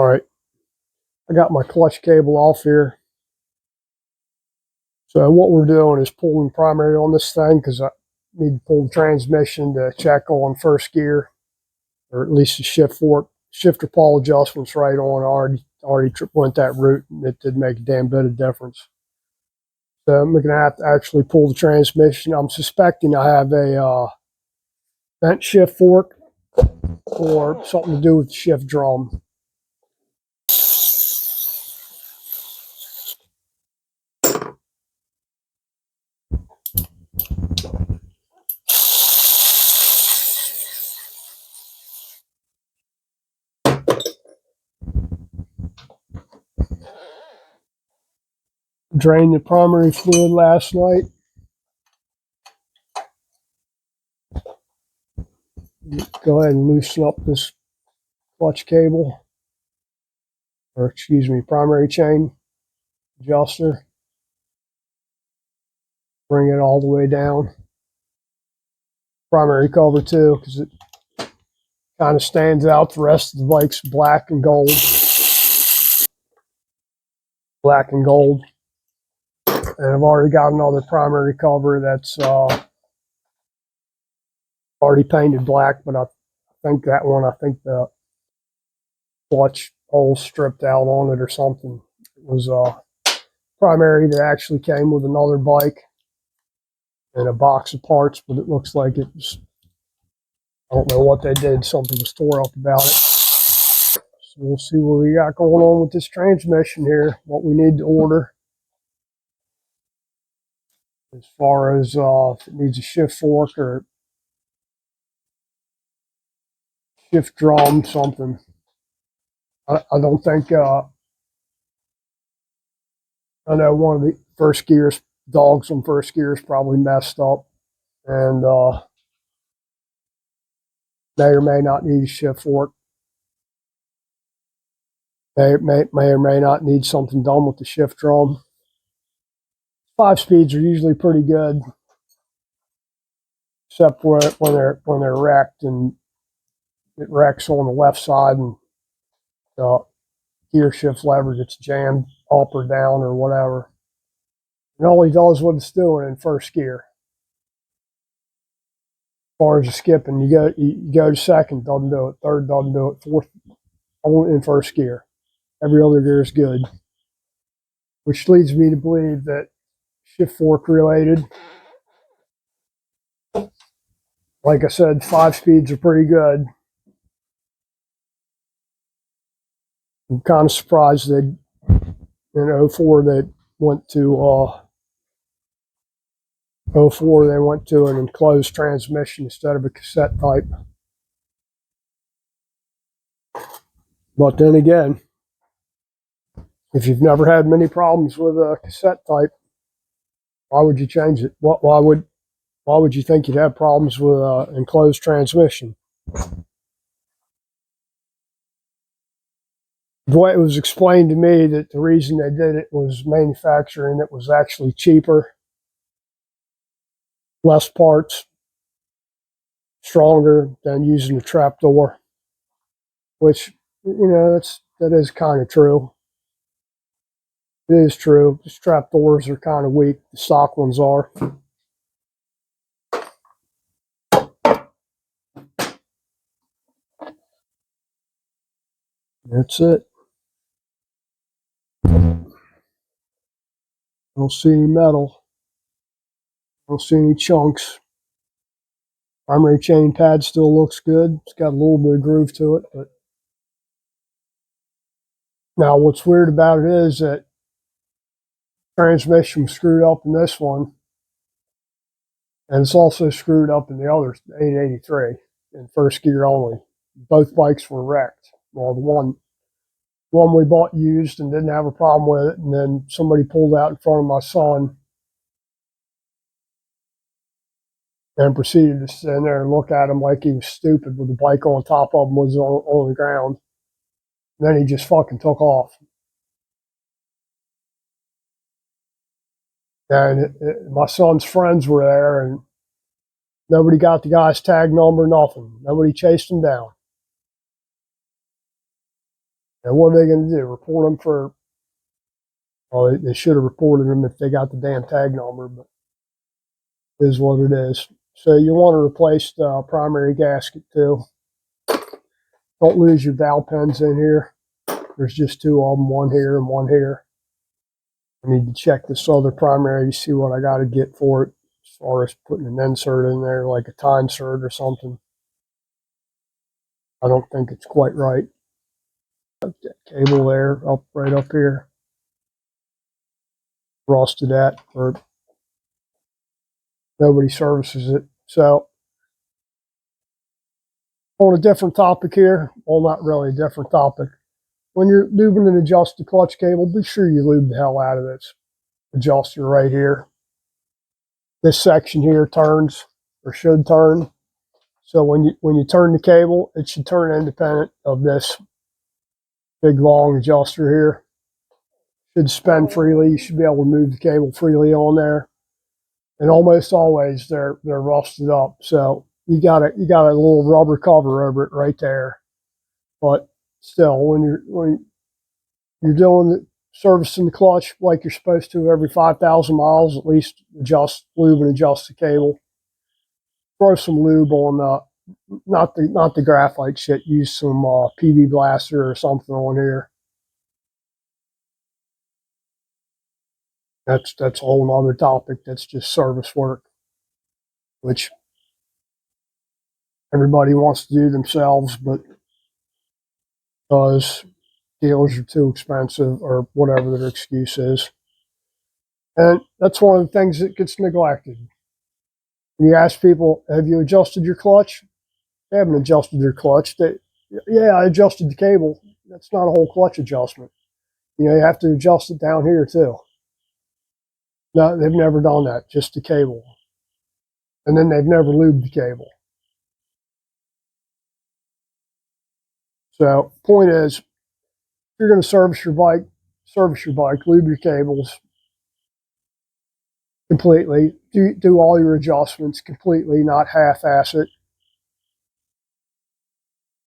All right, I got my clutch cable off here. So what we're doing is pulling primary on this thing because I need to pull the transmission to check on first gear, or at least the shift fork. Shifter pull adjustments right on. I already went that route, and it did make a damn bit of difference. So I'm going to have to actually pull the transmission. I'm suspecting I have a bent shift fork or something to do with the shift drum. Drained the primary fluid last night. Go ahead and loosen up this clutch cable, or excuse me, primary chain adjuster. Bring it all the way down. Primary cover too, because it kind of stands out. The rest of the bike's black and gold. Black and gold. And I've already got another primary cover that's already painted black, but I think that one, I think the clutch hole stripped out on it or something. It was primary that actually came with another bike and a box of parts, but it looks like it was, I don't know what they did, something was tore up about it. So we'll see what we got going on with this transmission here, what we need to order. As far as if it needs a shift fork or shift drum, something. I don't think, I know one of the first gears, dogs on first gear is probably messed up and may or may not need a shift fork. May or may not need something done with the shift drum. 5 speeds are usually pretty good, except when they're wrecked and it wrecks on the left side and the gear shift lever gets jammed up or down or whatever. It only does what it's doing in first gear. As far as the skipping, you go to second, doesn't do it. Third doesn't do it. Fourth, only in first gear. Every other gear is good, which leads me to believe that shift fork related. Like I said, 5 speeds are pretty good. I'm kind of surprised that in 04 they went to 04 they went to an enclosed transmission instead of a cassette type. But then again, if you've never had many problems with a cassette type, why would you change it? Why would you think you'd have problems with an enclosed transmission? The way it was explained to me that the reason they did it was manufacturing. It was actually cheaper, less parts, stronger than using a trapdoor, which, you know, that is kind of true. It is true. The trapdoors are kind of weak. The stock ones are. That's it. I don't see any metal. I don't see any chunks. Primary chain pad still looks good. It's got a little bit of groove to it, but now what's weird about it is that transmission was screwed up in this one, and it's also screwed up in the other 883 in first gear only. Both bikes were wrecked. Well, the one we bought used and didn't have a problem with it, and then somebody pulled out in front of my son and proceeded to stand there and look at him like he was stupid with the bike on top of him was on the ground. And then he just fucking took off. And my son's friends were there, and nobody got the guy's tag number, nothing. Nobody chased him down. And what are they going to do? Report them for? Well, they should have reported them if they got the damn tag number, but it is what it is. So you want to replace the primary gasket too. Don't lose your valve pins in here. There's just two of them, one here and one here. I need to check this other primary to see what I got to get for it as far as putting an insert in there, like a tie insert or something. I don't think it's quite right. That cable there, right up here. Rusted that, or nobody services it. So, on a different topic here, well, not really a different topic. When you're lubing and adjust the clutch cable, be sure you lube the hell out of this adjuster right here. This section here turns, or should turn. So when you turn the cable, it should turn independent of this big long adjuster here. Should spin freely. You should be able to move the cable freely on there. And almost always they're rusted up. So you got a little rubber cover over it right there. But still, when you're doing the servicing the clutch like you're supposed to every 5,000 miles, at least lube and adjust the cable. Throw some lube on not the graphite shit. Use some PV Blaster or something on here. That's a whole other topic. That's just service work, which everybody wants to do themselves, but because dealers are too expensive or whatever their excuse is. And that's one of the things that gets neglected. When you ask people, have you adjusted your clutch? They haven't adjusted their clutch. Yeah, I adjusted the cable. That's not a whole clutch adjustment. You have to adjust it down here too. No, they've never done that, just the cable. And then they've never lubed the cable. So, point is, if you're going to service your bike, lube your cables completely. Do all your adjustments completely, not half-ass it.